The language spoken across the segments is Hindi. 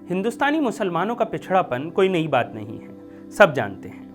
हिंदुस्तानी मुसलमानों का पिछड़ापन कोई नई बात नहीं है, सब जानते हैं।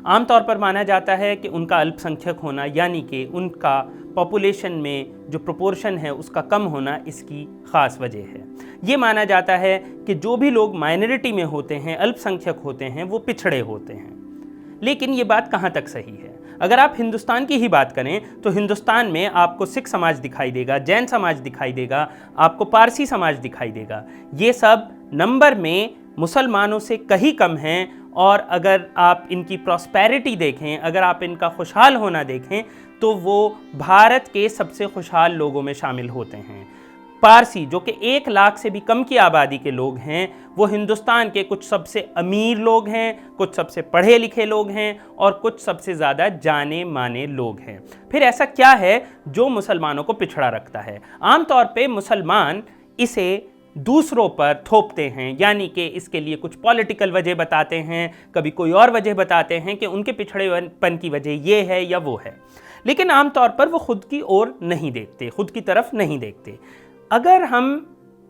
आमतौर पर माना जाता है कि उनका अल्पसंख्यक होना यानी कि उनका पॉपुलेशन में जो प्रोपोर्शन है उसका कम होना इसकी ख़ास वजह है। ये माना जाता है कि जो भी लोग माइनॉरिटी में होते हैं, अल्पसंख्यक होते हैं, वो पिछड़े होते हैं। लेकिन ये बात कहाँ तक सही है? अगर आप हिंदुस्तान की ही बात करें तो हिंदुस्तान में आपको सिख समाज दिखाई देगा, जैन समाज दिखाई देगा, आपको पारसी समाज दिखाई देगा। ये सब नंबर में मुसलमानों से कहीं कम हैं, और अगर आप इनकी प्रॉस्पेरिटी देखें, अगर आप इनका खुशहाल होना देखें, तो वो भारत के सबसे खुशहाल लोगों में शामिल होते हैं। पारसी जो कि 1 लाख से भी कम की आबादी के लोग हैं, वो हिंदुस्तान के कुछ सबसे अमीर लोग हैं, कुछ सबसे पढ़े लिखे लोग हैं और कुछ सबसे ज़्यादा जाने माने लोग हैं। फिर ऐसा क्या है जो मुसलमानों को पिछड़ा रखता है? आमतौर पे मुसलमान इसे दूसरों पर थोपते हैं, यानी कि इसके लिए कुछ पॉलिटिकल वजह बताते हैं, कभी कोई और वजह बताते हैं कि उनके पिछड़ेपन की वजह ये है या वो है। लेकिन आमतौर पर वो खुद की ओर नहीं देखते, खुद की तरफ नहीं देखते। अगर हम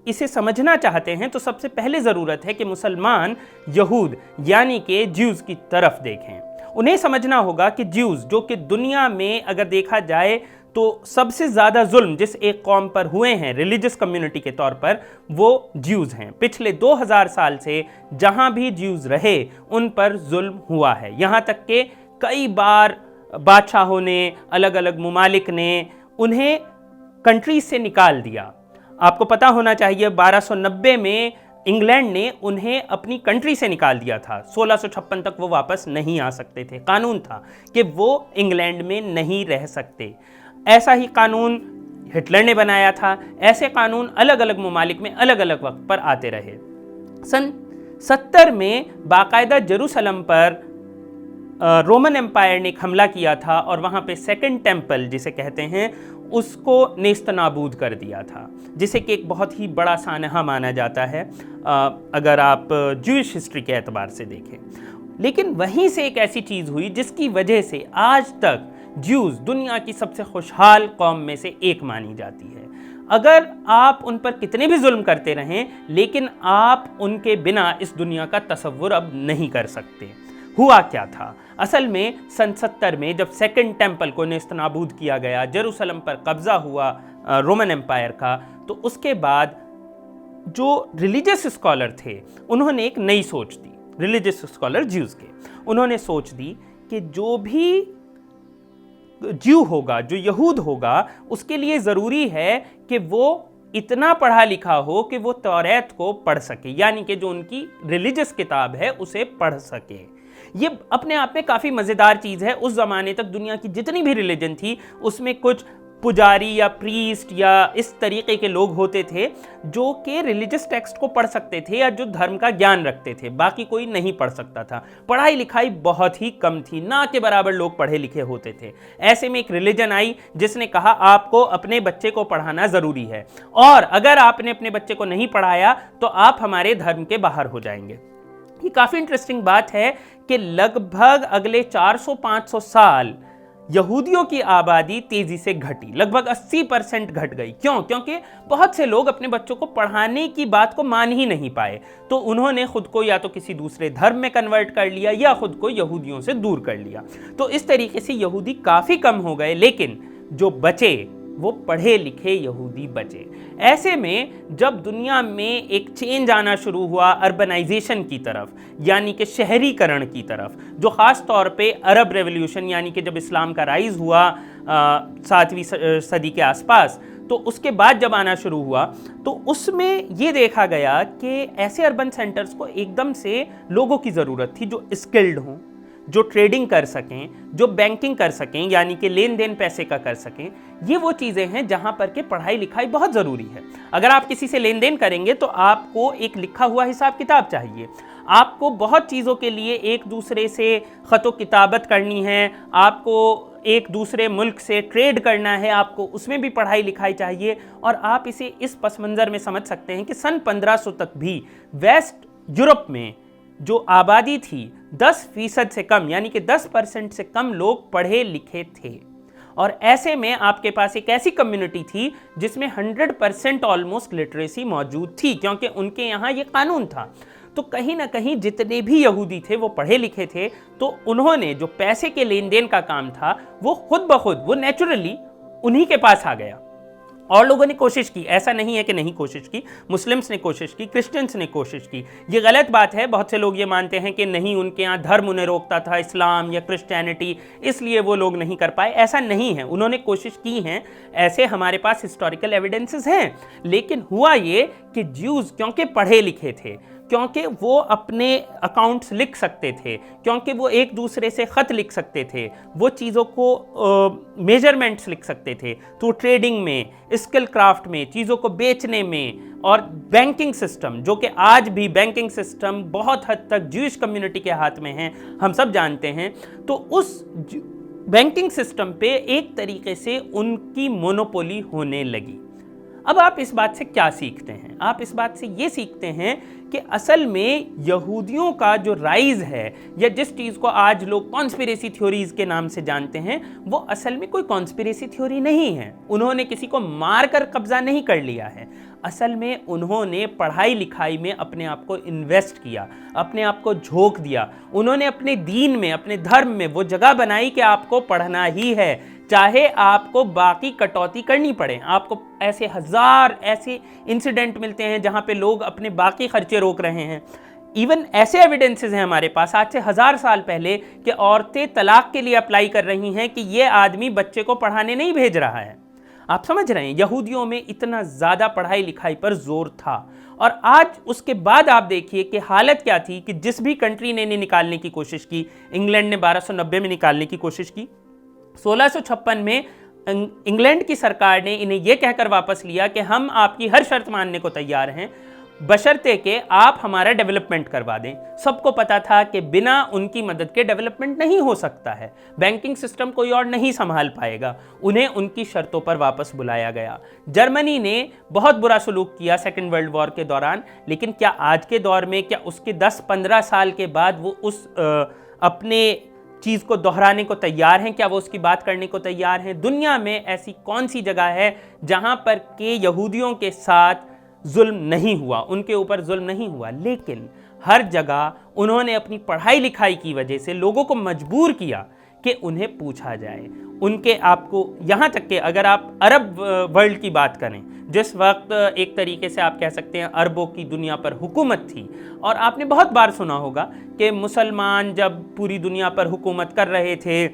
इसे समझना चाहते हैं तो सबसे पहले ज़रूरत है कि मुसलमान यहूद यानी कि ज्यूज़ की तरफ देखें। उन्हें समझना होगा कि ज्यूज़ जो कि दुनिया में अगर देखा जाए तो सबसे ज़्यादा जुल्म जिस एक कौम पर हुए हैं रिलीजियस कम्युनिटी के तौर पर, वो ज्यूज़ हैं। पिछले 2000 साल से जहाँ भी ज्यूज़ रहे उन पर जुल्म हुआ है। यहाँ तक कि कई बार बादशाहों ने, अलग अलग मुमालिक ने उन्हें कंट्रीज से निकाल दिया। आपको पता होना चाहिए 1290 में इंग्लैंड ने उन्हें अपनी कंट्री से निकाल दिया था। 1656 तक वो वापस नहीं आ सकते थे। कानून था कि वो इंग्लैंड में नहीं रह सकते। ऐसा ही कानून हिटलर ने बनाया था। ऐसे कानून अलग अलग मुमालिक में अलग अलग वक्त पर आते रहे। सन 70 में बाकायदा जेरूसलम पर रोमन एम्पायर ने एक हमला किया था और वहाँ पे सेकंड टेम्पल जिसे कहते हैं उसको नेस्तनाबूद कर दिया था, जिसे कि एक बहुत ही बड़ा सानहा माना जाता है अगर आप ज्यूइश हिस्ट्री के एतबार से देखें। लेकिन वहीं से एक ऐसी चीज़ हुई जिसकी वजह से आज तक ज्यूज़ दुनिया की सबसे खुशहाल कौम में से एक मानी जाती है। अगर आप उन पर कितने भी जुल्म करते रहें, लेकिन आप उनके बिना इस दुनिया का तसव्वुर अब नहीं कर सकते। हुआ क्या था? असल में सन 70 में जब सेकंड टेम्पल को नेस्तनाबूद किया गया, जेरूसलम पर कब्जा हुआ रोमन एम्पायर का, तो उसके बाद जो रिलीजियस स्कॉलर थे उन्होंने एक नई सोच दी। रिलीजियस स्कॉलर ज्यूज़ के, उन्होंने सोच दी कि जो भी ज्यू होगा, जो यहूद होगा, उसके लिए ज़रूरी है कि वो इतना पढ़ा लिखा हो कि वो तौरात को पढ़ सके, यानी कि जो उनकी रिलीजियस किताब है उसे पढ़ सके। ये अपने आप में काफ़ी मज़ेदार चीज़ है। उस ज़माने तक दुनिया की जितनी भी रिलीजन थी उसमें कुछ पुजारी या प्रीस्ट या इस तरीके के लोग होते थे जो कि रिलीजियस टेक्स्ट को पढ़ सकते थे या जो धर्म का ज्ञान रखते थे, बाकी कोई नहीं पढ़ सकता था। पढ़ाई लिखाई बहुत ही कम थी, ना के बराबर लोग पढ़े लिखे होते थे। ऐसे में एक रिलीजन आई जिसने कहा आपको अपने बच्चे को पढ़ाना ज़रूरी है, और अगर आपने अपने बच्चे को नहीं पढ़ाया तो आप हमारे धर्म के बाहर हो जाएंगे। ये काफ़ी इंटरेस्टिंग बात है कि लगभग अगले 400-500 साल यहूदियों की आबादी तेजी से घटी, लगभग 80% घट गई। क्यों? क्योंकि बहुत से लोग अपने बच्चों को पढ़ाने की बात को मान ही नहीं पाए, तो उन्होंने खुद को या तो किसी दूसरे धर्म में कन्वर्ट कर लिया या खुद को यहूदियों से दूर कर लिया। तो इस तरीके से यहूदी काफ़ी कम हो गए, लेकिन जो बचे वो पढ़े लिखे यहूदी बचे। ऐसे में जब दुनिया में एक चेंज आना शुरू हुआ अर्बनाइजेशन की तरफ, यानी कि शहरीकरण की तरफ, जो ख़ास तौर पे अरब रेवोल्यूशन यानी कि जब इस्लाम का राइज हुआ 7वीं सदी के आसपास, तो उसके बाद जब आना शुरू हुआ तो उसमें ये देखा गया कि ऐसे अर्बन सेंटर्स को एकदम से लोगों की ज़रूरत थी जो स्किल्ड हों, जो ट्रेडिंग कर सकें, जो बैंकिंग कर सकें, यानी कि लेन देन पैसे का कर सकें। ये वो चीज़ें हैं जहाँ पर के पढ़ाई लिखाई बहुत ज़रूरी है। अगर आप किसी से लेन देन करेंगे तो आपको एक लिखा हुआ हिसाब किताब चाहिए, आपको बहुत चीज़ों के लिए एक दूसरे से ख़तो किताबत करनी है, आपको एक दूसरे मुल्क से ट्रेड करना है, आपको उसमें भी पढ़ाई लिखाई चाहिए। और आप इसे इस पस मंज़र में समझ सकते हैं कि सन 1500 तक भी वेस्ट यूरोप में जो आबादी थी 10% से कम, यानी कि 10% से कम लोग पढ़े लिखे थे। और ऐसे में आपके पास एक ऐसी कम्युनिटी थी जिसमें 100% ऑलमोस्ट लिटरेसी मौजूद थी, क्योंकि उनके यहाँ ये कानून था। तो कहीं ना कहीं जितने भी यहूदी थे वो पढ़े लिखे थे, तो उन्होंने जो पैसे के लेन देन का काम था वो खुद ब खुद, वो नेचुरली उन्हीं के पास आ गया। और लोगों ने कोशिश की, ऐसा नहीं है कि नहीं कोशिश की, मुस्लिम्स ने कोशिश की, क्रिश्चियंस ने कोशिश की। ये गलत बात है, बहुत से लोग ये मानते हैं कि नहीं, उनके यहाँ धर्म उन्हें रोकता था, इस्लाम या क्रिश्चियनिटी, इसलिए वो लोग नहीं कर पाए। ऐसा नहीं है, उन्होंने कोशिश की है, ऐसे हमारे पास हिस्टोरिकल एविडेंसेस हैं। लेकिन हुआ ये कि ज्यूज क्योंकि पढ़े लिखे थे, क्योंकि वो अपने अकाउंट्स लिख सकते थे, क्योंकि वो एक दूसरे से ख़त लिख सकते थे, वो चीज़ों को मेजरमेंट्स लिख सकते थे, तो ट्रेडिंग में, स्किल क्राफ्ट में, चीज़ों को बेचने में, और बैंकिंग सिस्टम, जो कि आज भी बैंकिंग सिस्टम बहुत हद तक ज्यूइश कम्युनिटी के हाथ में है, हम सब जानते हैं। तो उस बैंकिंग सिस्टम पे एक तरीके से उनकी मोनोपोली होने लगी। अब आप इस बात से क्या सीखते हैं? आप इस बात से ये सीखते हैं कि असल में यहूदियों का जो राइज है, या जिस चीज़ को आज लोग कॉन्स्पिरेसी थ्योरीज के नाम से जानते हैं, वो असल में कोई कॉन्स्पिरेसी थ्योरी नहीं है। उन्होंने किसी को मारकर कब्जा नहीं कर लिया है। असल में उन्होंने पढ़ाई लिखाई में अपने आप को इन्वेस्ट किया, अपने आप को झोंक दिया। उन्होंने अपने दीन में, अपने धर्म में वो जगह बनाई कि आपको पढ़ना ही है, चाहे आपको बाकी कटौती करनी पड़े। आपको ऐसे हजार ऐसे इंसिडेंट मिलते हैं जहां पे लोग अपने बाकी खर्चे रोक रहे हैं। इवन ऐसे एविडेंसेस हैं हमारे पास आज से 1000 साल पहले कि औरतें तलाक के लिए अप्लाई कर रही हैं कि ये आदमी बच्चे को पढ़ाने नहीं भेज रहा है। आप समझ रहे हैं, यहूदियों में इतना ज़्यादा पढ़ाई लिखाई पर जोर था। और आज उसके बाद आप देखिए कि हालत क्या थी कि जिस भी कंट्री ने इन्हें निकालने की कोशिश की, इंग्लैंड ने 1290 में निकालने की कोशिश की, 1656 में इंग्लैंड की सरकार ने इन्हें यह कहकर वापस लिया कि हम आपकी हर शर्त मानने को तैयार हैं, बशर्ते कि आप हमारा डेवलपमेंट करवा दें। सबको पता था कि बिना उनकी मदद के डेवलपमेंट नहीं हो सकता है, बैंकिंग सिस्टम कोई और नहीं संभाल पाएगा। उन्हें उनकी शर्तों पर वापस बुलाया गया। जर्मनी ने बहुत बुरा सलूक किया सेकेंड वर्ल्ड वॉर के दौरान, लेकिन क्या आज के दौर में, क्या उसके 10-15 साल के बाद वो उस अपने चीज़ को दोहराने को तैयार हैं? क्या वो उसकी बात करने को तैयार हैं? दुनिया में ऐसी कौन सी जगह है जहां पर के यहूदियों के साथ जुल्म नहीं हुआ, उनके ऊपर जुल्म नहीं हुआ? लेकिन हर जगह उन्होंने अपनी पढ़ाई लिखाई की वजह से लोगों को मजबूर किया कि उन्हें पूछा जाए। उनके आपको यहाँ तक कि अगर आप अरब वर्ल्ड की बात करें, जिस वक्त एक तरीके से आप कह सकते हैं अरबों की दुनिया पर हुकूमत थी, और आपने बहुत बार सुना होगा कि मुसलमान जब पूरी दुनिया पर हुकूमत कर रहे थे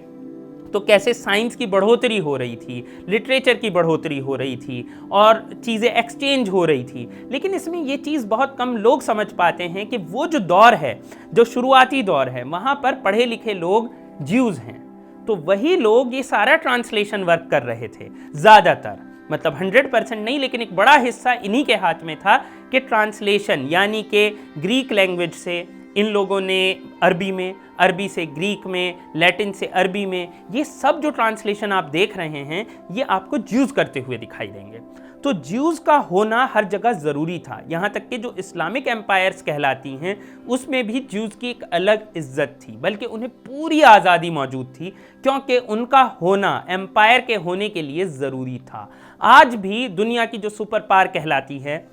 तो कैसे साइंस की बढ़ोतरी हो रही थी, लिटरेचर की बढ़ोतरी हो रही थी, और चीज़ें एक्सचेंज हो रही थी। लेकिन इसमें ये चीज़ बहुत कम लोग समझ पाते हैं कि वो जो दौर है, जो शुरुआती दौर है, वहाँ पर पढ़े लिखे लोग ज्यूज़ हैं। तो वही लोग ये सारा ट्रांसलेशन वर्क कर रहे थे ज़्यादातर, मतलब 100% नहीं, लेकिन एक बड़ा हिस्सा इन्हीं के हाथ में था कि ट्रांसलेशन, यानी कि ग्रीक लैंग्वेज से इन लोगों ने अरबी में, अरबी से ग्रीक में, लैटिन से अरबी में, ये सब जो ट्रांसलेशन आप देख रहे हैं ये आपको ज्यूज़ करते हुए दिखाई देंगे। तो ज्यूज़ का होना हर जगह ज़रूरी था। यहाँ तक कि जो इस्लामिक एम्पायर्स कहलाती हैं उसमें भी ज्यूज़ की एक अलग इज्जत थी, बल्कि उन्हें पूरी आज़ादी मौजूद थी, क्योंकि उनका होना एम्पायर के होने के लिए ज़रूरी था। आज भी दुनिया की जो सुपर पावर कहलाती है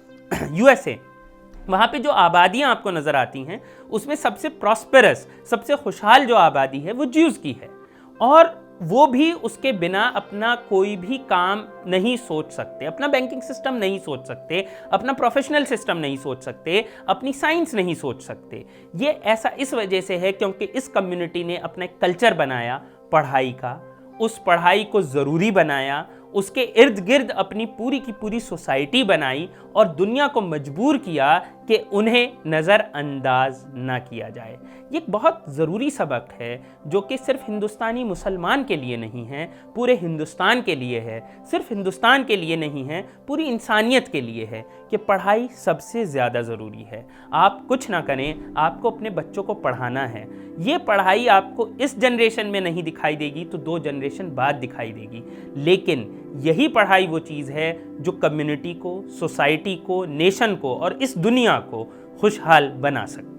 USA, वहाँ पे जो आबादियाँ आपको नज़र आती हैं उसमें सबसे प्रॉस्पेरस, सबसे खुशहाल जो आबादी है वो ज्यूज़ की है। और वो भी उसके बिना अपना कोई भी काम नहीं सोच सकते, अपना बैंकिंग सिस्टम नहीं सोच सकते, अपना प्रोफेशनल सिस्टम नहीं सोच सकते, अपनी साइंस नहीं सोच सकते। ये ऐसा इस वजह से है क्योंकि इस कम्युनिटी ने अपना एक कल्चर बनाया पढ़ाई का, उस पढ़ाई को ज़रूरी बनाया, उसके इर्द गिर्द अपनी पूरी की पूरी सोसाइटी बनाई और दुनिया को मजबूर किया कि उन्हें नज़रअंदाज ना किया जाए। ये एक बहुत ज़रूरी सबक है जो कि सिर्फ हिंदुस्तानी मुसलमान के लिए नहीं है, पूरे हिंदुस्तान के लिए है। सिर्फ हिंदुस्तान के लिए नहीं है, पूरी इंसानियत के लिए है कि पढ़ाई सबसे ज़्यादा ज़रूरी है। आप कुछ ना करें, आपको अपने बच्चों को पढ़ाना है। ये पढ़ाई आपको इस जनरेशन में नहीं दिखाई देगी तो 2 जनरेशन बाद दिखाई देगी, लेकिन यही पढ़ाई वो चीज़ है जो कम्युनिटी को, सोसाइटी को, नेशन को और इस दुनिया को खुशहाल बना सकती है।